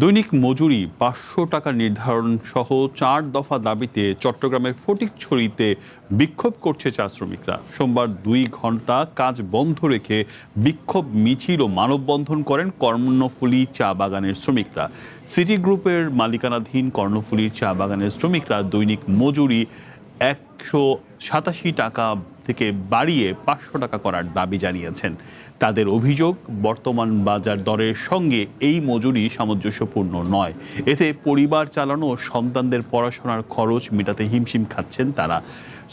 দৈনিক মজুরি ৫০০ টাকা নির্ধারণ সহ ৪ দফা দাবিতে চট্টগ্রামের ফটিকছড়িতে বিক্ষোভ করছে চা শ্রমিকরা। সোমবার ২ ঘন্টা কাজ বন্ধ রেখে বিক্ষোভ মিছিল ও মানববন্ধন করেন কর্ণফুলী চা বাগানের শ্রমিকরা। সিটি গ্রুপের মালিকানাধীন কর্ণফুলীর চা বাগানের শ্রমিকরা দৈনিক মজুরি ১৮৭ টাকা থেকে বাড়িয়ে ৫০০ টাকা করার দাবি জানিয়েছেন। তাদের অভিযোগ, বর্তমান বাজার দরের সঙ্গে এই মজুরি সামঞ্জস্যপূর্ণ নয়। এতে পরিবার চালানো ও সন্তানদের পড়াশোনার খরচ মেটাতে হিমশিম খাচ্ছেন তারা।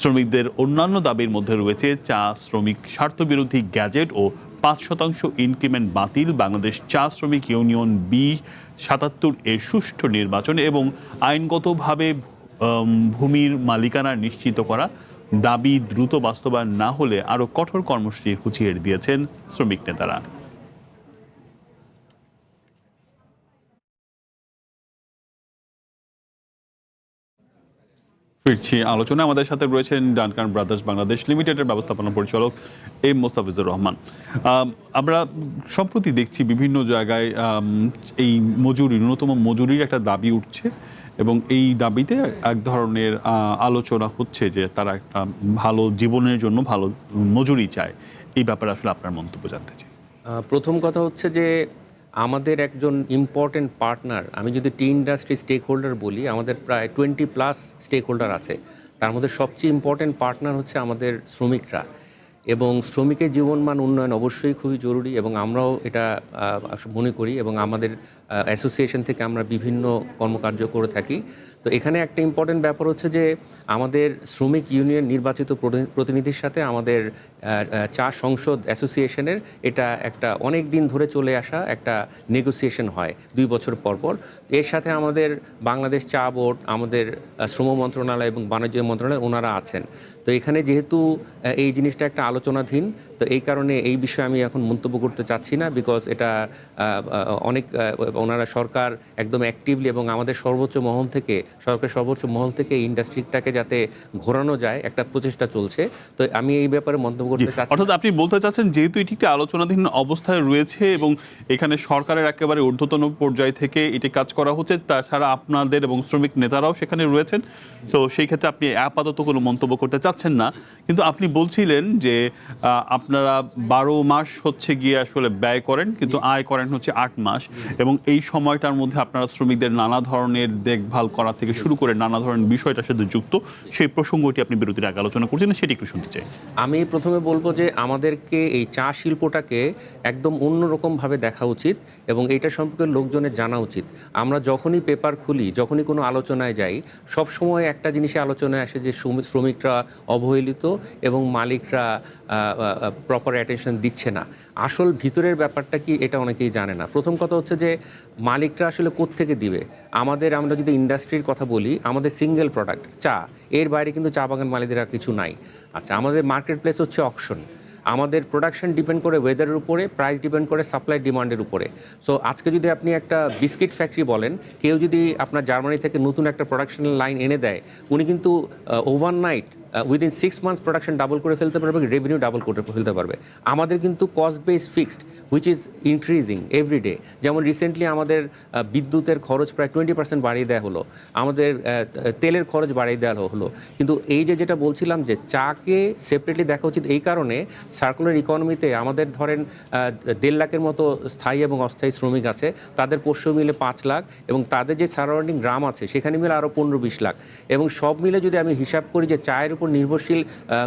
শ্রমিকদের অন্যান্য দাবির মধ্যে রয়েছে চা শ্রমিক স্বার্থবিরোধী গ্যাজেট ও ৫% ইনক্রিমেন্ট বাতিল, বাংলাদেশ চা শ্রমিক ইউনিয়ন B77 এর সুষ্ঠু নির্বাচন এবং আইনগতভাবে ভূমির মালিকানা নিশ্চিত করা। দাবি দ্রুত বাস্তবায়ন না হলে আরো কঠোর কর্মসূচির হুঁশিয়ারি দিয়েছেন শ্রমিক নেতারা। ফিরছি আলোচনা। আমাদের সাথে রয়েছেন ডানকান ব্রাদার্স বাংলাদেশ লিমিটেডের ব্যবস্থাপনা পরিচালক এম মোস্তাফিজুর রহমান। আমরা সম্প্রতি দেখছি বিভিন্ন জায়গায় এই ন্যূনতম মজুরির একটা দাবি উঠছে এবং এই দাবিতে এক ধরনের আলোচনা হচ্ছে যে তারা একটা ভালো জীবনের জন্য ভালো মজুরি চায়। এই ব্যাপারে আসলে আপনার মন্তব্য জানতে চাই। প্রথম কথা হচ্ছে যে আমাদের একজন ইম্পর্টেন্ট পার্টনার, আমি যদি টি ইন্ডাস্ট্রি স্টেক হোল্ডার বলি, আমাদের প্রায় 20+ স্টেক হোল্ডার আছে। তার মধ্যে সবচেয়ে ইম্পর্টেন্ট পার্টনার হচ্ছে আমাদের শ্রমিকরা, এবং শ্রমিকের জীবনমান উন্নয়ন অবশ্যই খুবই জরুরি এবং আমরাও এটা মনে করি এবং আমাদের অ্যাসোসিয়েশন থেকে আমরা বিভিন্ন কর্মকার্য করে থাকি। তো এখানে একটা ইম্পর্টেন্ট ব্যাপার হচ্ছে যে আমাদের শ্রমিক ইউনিয়ন নির্বাচিত প্রতিনিধির সাথে আমাদের চা সংসদ অ্যাসোসিয়েশনের এটা একটা অনেক দিন ধরে চলে আসা একটা নেগোসিয়েশন হয় 2 বছর পর পর। এর সাথে আমাদের বাংলাদেশ চা বোর্ড, আমাদের শ্রম মন্ত্রণালয় এবং বাণিজ্য মন্ত্রণালয় ওনারা আছেন। তো এখানে যেহেতু এই জিনিসটা একটা আলোচনাধীন, তো এই কারণে এই বিষয়ে আমি এখন মন্তব্য করতে চাচ্ছি না, বিকজ এটা অনেক ওনারা সরকার একদম অ্যাক্টিভলি এবং আমাদের সরকারের সর্বোচ্চ মহল থেকে এই ইন্ডাস্ট্রিটাকে যাতে ঘোরানো যায় একটা প্রচেষ্টা চলছে। তো আমি এই ব্যাপারে মন্তব্য করতে চাচ্ছি। অর্থাৎ আপনি বলতে চাচ্ছেন যেহেতু এটি একটি আলোচনাধীন অবস্থায় রয়েছে এবং এখানে সরকারের একেবারে ঊর্ধ্বতন পর্যায় থেকে এটি কাজ করা হচ্ছে, তাছাড়া আপনাদের এবং শ্রমিক নেতারাও সেখানে রয়েছেন, তো সেই ক্ষেত্রে আপনি আপাতত কোনো মন্তব্য করতে চাচ্ছেন না। কিন্তু আপনি বলছিলেন যে আপনারা 12 মাস হচ্ছে গিয়ে আসলে ব্যয় করেন, কিন্তু আয় করেন হচ্ছে 8 মাস, এবং এই সময়টার মধ্যে আপনারা শ্রমিকদের নানা ধরনের দেখভাল করা থেকে শুরু করে নানা ধরনের বিষয়টার সাথে যুক্ত। সেই প্রসঙ্গটি আপনি বিরতির আগে আলোচনা করছেন, সেটি একটু শুনতে চাই। আমি প্রথমে বলবো যে আমাদেরকে এই চা শিল্পটাকে একদম অন্যরকমভাবে দেখা উচিত এবং এইটা সম্পর্কে লোকজনের জানা উচিত। আমরা যখনই পেপার খুলি, যখনই কোনো আলোচনায় যাই, সবসময় একটা জিনিসে আলোচনায় আসে যে শ্রমিকরা অবহেলিত এবং মালিকরা প্রপার অ্যাটেনশন দিচ্ছে না। আসল ভিতরের ব্যাপারটা কি এটা অনেকেই জানে না। প্রথম কথা হচ্ছে যে মালিকরা আসলে কোত্থেকে দিবে। আমরা যদি ইন্ডাস্ট্রির কথা বলি, আমাদের সিঙ্গেল প্রোডাক্ট চা, এর বাইরে কিন্তু চা বাগান মালিকদের আর কিছু নাই। আচ্ছা, আমাদের মার্কেট প্লেস হচ্ছে অকশন। আমাদের প্রোডাকশন ডিপেন্ড করে ওয়েদারের উপরে, প্রাইস ডিপেন্ড করে সাপ্লাই ডিমান্ডের উপরে। সো আজকে যদি আপনি একটা বিস্কিট ফ্যাক্টরি বলেন, কেউ যদি আপনার জার্মানি থেকে নতুন একটা প্রোডাকশন লাইন এনে দেয়, উনি কিন্তু overnight within 6 months production double করে ফেলতে পারবে, রেভিনিউ ডাবল করে ফেলতে পারবে। আমাদের কিন্তু cost base fixed, which is increasing every day. যেমন রিসেন্টলি আমাদের বিদ্যুতের খরচ প্রায় 20% বাড়িয়ে দেওয়া হলো, আমাদের তেলের খরচ বাড়িয়ে দেওয়া হলো। কিন্তু এই যেটা বলছিলাম যে চাকে সেপারেটলি দেখা উচিত, এই কারণে সার্কুলার ইকোনমিতে আমাদের ধরেন 1.5 লাখের মতো স্থায়ী এবং অস্থায়ী শ্রমিক আছে, তাদের পোষ্য মিলে 5 লাখ এবং তাদের যে সারাউন্ডিং গ্রাম আছে সেখানে মিলে আরও 15-20 লাখ, এবং সব মিলে যদি আমি হিসাব করি যে চায়ের উপর নির্ভরশীল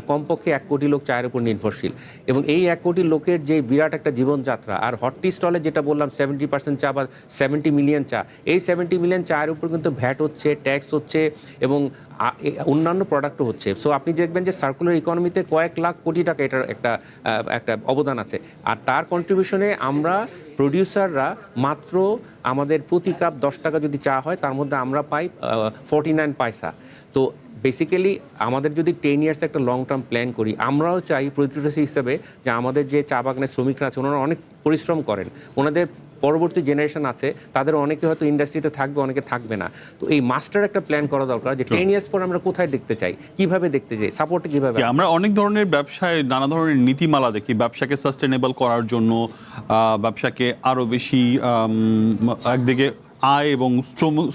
কমপক্ষে 1 কোটি লোক চায়ের উপর নির্ভরশীল, এবং এই 1 কোটি লোকের যে বিরাট একটা জীবনযাত্রা। আর হটটি স্টলে যেটা বললাম 70% চা বা 70 মিলিয়ন চা, এই 70 মিলিয়ন চায়ের উপর কিন্তু ভ্যাট হচ্ছে, ট্যাক্স হচ্ছে এবং অন্যান্য প্রোডাক্টও হচ্ছে। সো আপনি দেখবেন যে সার্কুলার ইকোনমিতে কয়েক লাখ কোটি টাকা এটার একটা অবদান আছে। আর তার কন্ট্রিবিউশনে আমরা প্রডিউসাররা মাত্র আমাদের প্রতি কাপ 10 টাকা যদি চা হয়, তার মধ্যে আমরা পাই 49 পয়সা। তো বেসিক্যালি আমাদের যদি 10 ইয়ার্স একটা লং টার্ম প্ল্যান করি, আমরাও চাই প্রডিউসার হিসেবে যে আমাদের যে চা বাগানের শ্রমিকরা আছে ওনারা অনেক পরিশ্রম করেন, ওনাদের পরবর্তী জেনারেশন আছে, তাদের অনেকে হয়তো ইন্ডাস্ট্রিতে থাকবে, অনেকে থাকবে না। তো এই মাস্টার একটা প্ল্যান করা দরকার যে 10 ইয়ার্স পর আমরা কোথায় দেখতে চাই, কিভাবে দেখতে চাই, সাপোর্ট কিভাবে। আমরা অনেক ধরনের ব্যবসায় নানা ধরনের নীতিমালা দেখি ব্যবসাকে সাস্টেনেবল করার জন্য, ব্যবসাকে আরো বেশি একদিকে আয় এবং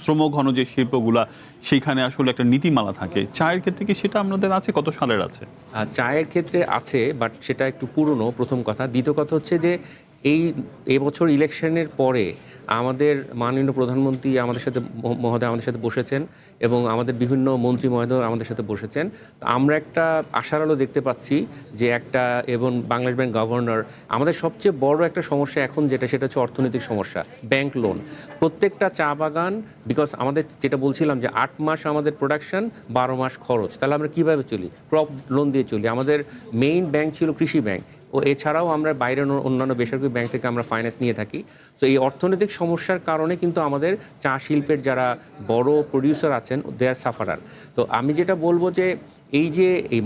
শ্রমঘন যে শিল্পগুলা সেইখানে আসলে একটা নীতিমালা থাকে। চায়ের ক্ষেত্রে কি সেটা আপনাদের আছে? কত সালের আছে? চায়ের ক্ষেত্রে আছে, বাট সেটা একটু পুরনো, প্রথম কথা। দ্বিতীয় কথা হচ্ছে যে এবছর ইলেকশনের পরে আমাদের মাননীয় প্রধানমন্ত্রী আমাদের সাথে মহোদয় আমাদের সাথে বসেছেন এবং আমাদের বিভিন্ন মন্ত্রী মহোদয় আমাদের সাথে বসেছেন। তো আমরা একটা আশার আলো দেখতে পাচ্ছি যে একটা, এবং বাংলাদেশ ব্যাংক গভর্নর, আমাদের সবচেয়ে বড় একটা সমস্যা এখন সেটা হচ্ছে অর্থনৈতিক সমস্যা, ব্যাংক লোন। প্রত্যেকটা চা বাগান, বিকজ আমাদের যেটা বলছিলাম যে 8 মাস আমাদের প্রোডাকশন, 12 মাস খরচ, তাহলে আমরা কীভাবে চলি? ক্রপ লোন দিয়ে চলি। আমাদের মেইন ব্যাংক ছিল কৃষি ব্যাংক, ও এছাড়াও আমরা বাইরের অন্যান্য বেসরকারি ব্যাংক থেকে আমরা ফাইন্যান্স নিয়ে থাকি। তো এই অর্থনৈতিক সমস্যার কারণে কিন্তু আমাদের চা শিল্পের যারা বড় প্রডিউসার আছেন, দে আর সাফারার। তো আমি যেটা বলবো যে এই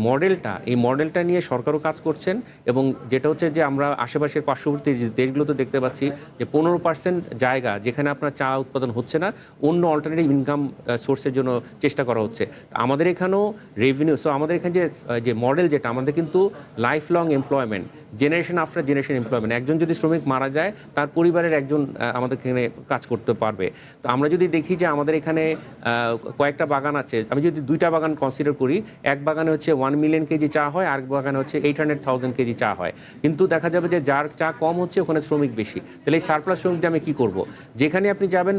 মডেলটা নিয়ে সরকারও কাজ করছেন, এবং যেটা হচ্ছে যে আমরা আশেপাশের পার্শ্ববর্তী দেশগুলোতে দেখতে পাচ্ছি যে 15% জায়গা যেখানে আপনার চা উৎপাদন হচ্ছে না, অন্য অল্টারনেটিভ ইনকাম সোর্সের জন্য চেষ্টা করা হচ্ছে। আমাদের এখানেও রেভিনিউ, সো আমাদের এখানে যে মডেল যেটা, আমাদের কিন্তু life long employment, generation after generation employment. একজন যদি শ্রমিক মারা যায়, তার পরিবারের একজন আমাদের এখানে কাজ করতে পারবে। তো আমরা যদি দেখি যে আমাদের এখানে কয়েকটা বাগান আছে, আমি যদি 2টা বাগান কনসিডার করি, এক বাগানে হচ্ছে 1 মিলিয়ন কেজি চা হয়, আরেক বাগানে হচ্ছে 800,000 কেজি চা হয়। কিন্তু দেখা যাবে যে যার চা কম হচ্ছে ওখানে শ্রমিক বেশি। তাহলে এই সারপ্লাস শ্রমিক দিয়ে আমি কী করবো? যেখানে আপনি যাবেন,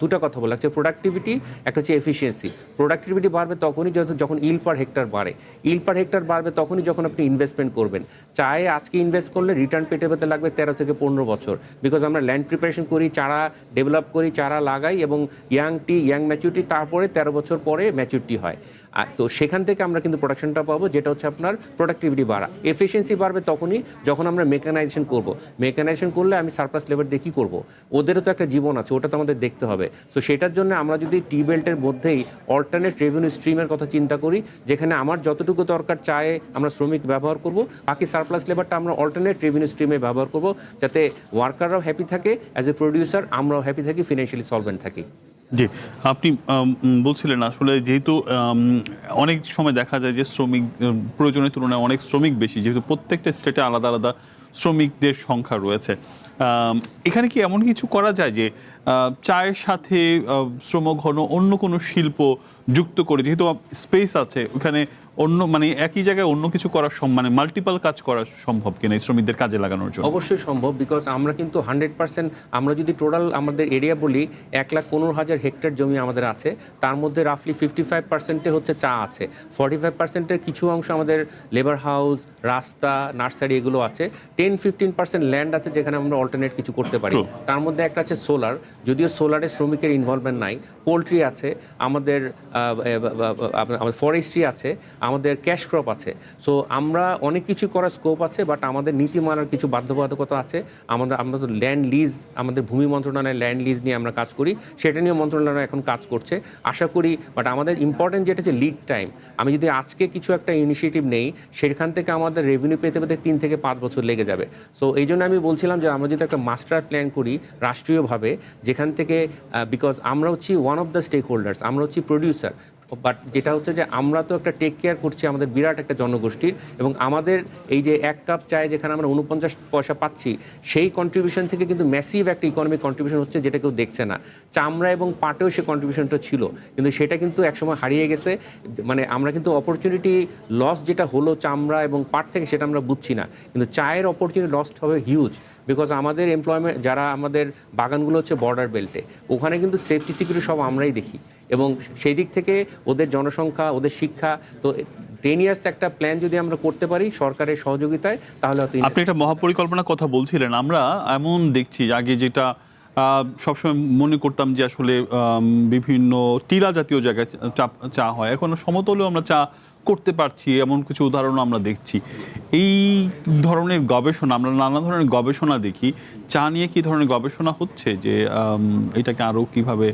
দুটা কথা বলা হচ্ছে, প্রোডাক্টিভিটি, একটা হচ্ছে এফিসিয়েন্সি। প্রোডাক্টিভিটি বাড়বে তখনই যখন ইল পার হেক্টর বাড়ে। ইল পার হেক্টর বাড়বে তখনই যখন আপনি ইনভেস্টমেন্ট করবেন। চায়ে আজকে ইনভেস্ট করলে রিটার্ন পেতে লাগবে 13 থেকে 15 বছর, বিকজ আমরা ল্যান্ড প্রিপারেশন করি, চারা ডেভেলপ করি, চারা লাগাই, এবং ইয়াং ম্যাচুরিটি, তারপরে 13 বছর পরে ম্যাচুরিটি হয়। তো সেখান থেকে আমরা কিন্তু প্রোডাকশনটা পাবো, যেটা হচ্ছে আপনার প্রোডাক্টিভিটি বাড়া। এফিসিয়েন্সি বাড়বে তখনই যখন আমরা মেকানাইজেশন করব। মেকানাইজেশন করলে আমি সারপ্লাস লেবার দিয়ে কী করবো? ওদেরও তো একটা জীবন আছে, ওটা তো আমাদের দেখতে হবে। সো সেটার জন্য আমরা যদি টি বেল্টের মধ্যেই অল্টারনেট রেভিনিউ স্ট্রিমের কথা চিন্তা করি, যেখানে আমার যতটুকু দরকার চায়ে আমরা শ্রমিক ব্যবহার করব, বাকি সারপ্লাস লেবারটা আমরা অল্টারনেট রেভিনিউ স্ট্রিমে ব্যবহার করব, যাতে ওয়ার্কাররাও হ্যাপি থাকে, অ্যাজ এ প্রডিউসার আমরাও হ্যাপি থাকি, ফিনান্সিয়ালি সলভেন্ট থাকি। জি, আপনি বলছিলেন আসলে যেহেতু অনেক সময় দেখা যায় যে শ্রমিক প্রয়োজনের তুলনায় অনেক শ্রমিক বেশি, যেহেতু প্রত্যেকটা স্টেটে আলাদা আলাদা শ্রমিকদের সংখ্যা রয়েছে, এখানে কি এমন কিছু করা যায় যে চায়ের সাথে শ্রমঘন অন্য কোনো শিল্প যুক্ত করে, যেহেতু স্পেস আছে ওখানে, অন্য মানে একই জায়গায় অন্য কিছু করা মানে মাল্টিপল কাজ করা সম্ভব কিনা শ্রমিকদের কাজে লাগানোর জন্য? অবশ্যই সম্ভব, বিকজ আমরা কিন্তু 100%, আমরা যদি টোটাল আমাদের এরিয়া বলি 1,15,000 হেক্টর জমি আমাদের আছে, তার মধ্যে রাফলি 55% হচ্ছে চা আছে, 45% কিছু অংশ আমাদের লেবার হাউস, রাস্তা, নার্সারি এগুলো আছে, 10-15% ল্যান্ড আছে যেখানে আমরা অল্টারনেট কিছু করতে পারি। তার মধ্যে একটা আছে সোলার, যদিও সোলারে শ্রমিকের ইনভলভমেন্ট নাই। পোলট্রি আছে, আমাদের ফরেস্ট্রি আছে, আমাদের ক্যাশ ক্রপ আছে। সো আমরা অনেক কিছু করার স্কোপ আছে, বাট আমাদের নীতিমালার কিছু বাধ্যবাধকতা আছে। আমরা তো ল্যান্ড লিজ, আমাদের ভূমি মন্ত্রণালয়ের ল্যান্ড লিজ নিয়ে আমরা কাজ করি, সেটা নিয়ে মন্ত্রণালয় এখন কাজ করছে আশা করি। বাট আমাদের ইম্পর্টেন্ট যেটা হচ্ছে লিড টাইম। আমি যদি আজকে কিছু একটা ইনিশিয়েটিভ নেই, সেখান থেকে আমাদের রেভিনিউ পেতে 3 থেকে 5 বছর লেগে যাবে। সো এই জন্য আমি বলছিলাম যে আমরা যদি একটা মাস্টার প্ল্যান করি রাষ্ট্রীয়ভাবে, যেখান থেকে, বিকজ আমরা হচ্ছি one of the stakeholders, আমরা হচ্ছি প্রডিউসার, বাট যেটা হচ্ছে যে আমরা তো একটা টেক কেয়ার করছি আমাদের বিরাট একটা জনগোষ্ঠীর, এবং আমাদের এই যে 1 কাপ চায় যেখানে আমরা 49 পয়সা পাচ্ছি, সেই কন্ট্রিবিউশন থেকে কিন্তু ম্যাসিভ একটা ইকোনমিক কন্ট্রিবিউশন হচ্ছে, যেটা কেউ দেখছে না। চামড়া এবং পাটেও সে কন্ট্রিবিউশনটা ছিল, কিন্তু সেটা কিন্তু একসময় হারিয়ে গেছে। মানে আমরা কিন্তু অপরচুনিটি লস যেটা হলো চামড়া এবং পাট থেকে, সেটা আমরা বুঝছি না, কিন্তু চায়ের অপরচুনিটি লস্ট হবে হিউজ, বিকজ আমাদের এমপ্লয়মেন্ট, যারা আমাদের বাগানগুলো হচ্ছে বর্ডার বেল্টে, ওখানে কিন্তু সেফটি সিকিউরিটি সব আমরাই দেখি, এবং সেই দিক থেকে ওদের জনসংখ্যা, ওদের শিক্ষা, তো 10 ইয়ার্স একটা প্ল্যান যদি আমরা করতে পারি সরকারের সহযোগিতায়, তাহলে আপনি একটা মহাপরিকল্পনার কথা বলছিলেন। আমরা এমন দেখছি, আগে যেটা সবসময় মনে করতাম যে আসলে বিভিন্ন টিলা জাতীয় জায়গায় চা হয়, এখন সমতলেও আমরা চা করতে পারছি, এমন কিছু উদাহরণ আমরা দেখছি। এই ধরনের গবেষণা, আমরা নানা ধরনের গবেষণা দেখি, চা নিয়ে কি ধরনের গবেষণা হচ্ছে যে এটাকে আরও কিভাবে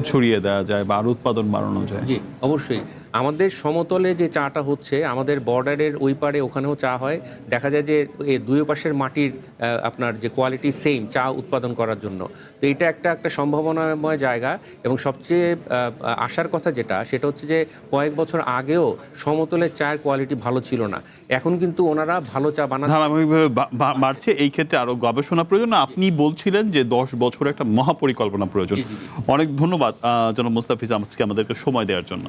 ছড়িয়ে দেওয়া যায় বা আরও উৎপাদন বাড়ানো যায়? জি, অবশ্যই। আমাদের সমতলে যে চাটা হচ্ছে, আমাদের বর্ডারের ওই পারে ওখানেও চা হয়, দেখা যায় যে এই দুই পাশের মাটির আপনার যে কোয়ালিটি সেম চা উৎপাদন করার জন্য। তো এটা একটা সম্ভাবনাময় জায়গা, এবং সবচেয়ে আশার কথা সেটা হচ্ছে যে কয়েক বছর আগেও সমতলের চায়ের কোয়ালিটি ভালো ছিল না, এখন কিন্তু ওনারা ভালো চা বানান ধারাবাহিকভাবে বাড়ছে। এই ক্ষেত্রে আরো গবেষণা প্রয়োজন। আপনি বলছিলেন যে 10 বছর একটা মহাপরিকল্পনা প্রয়োজন। অনেক ধন্যবাদ জনাব মুস্তাফিজ আজকে আমাদেরকে সময় দেওয়ার জন্য।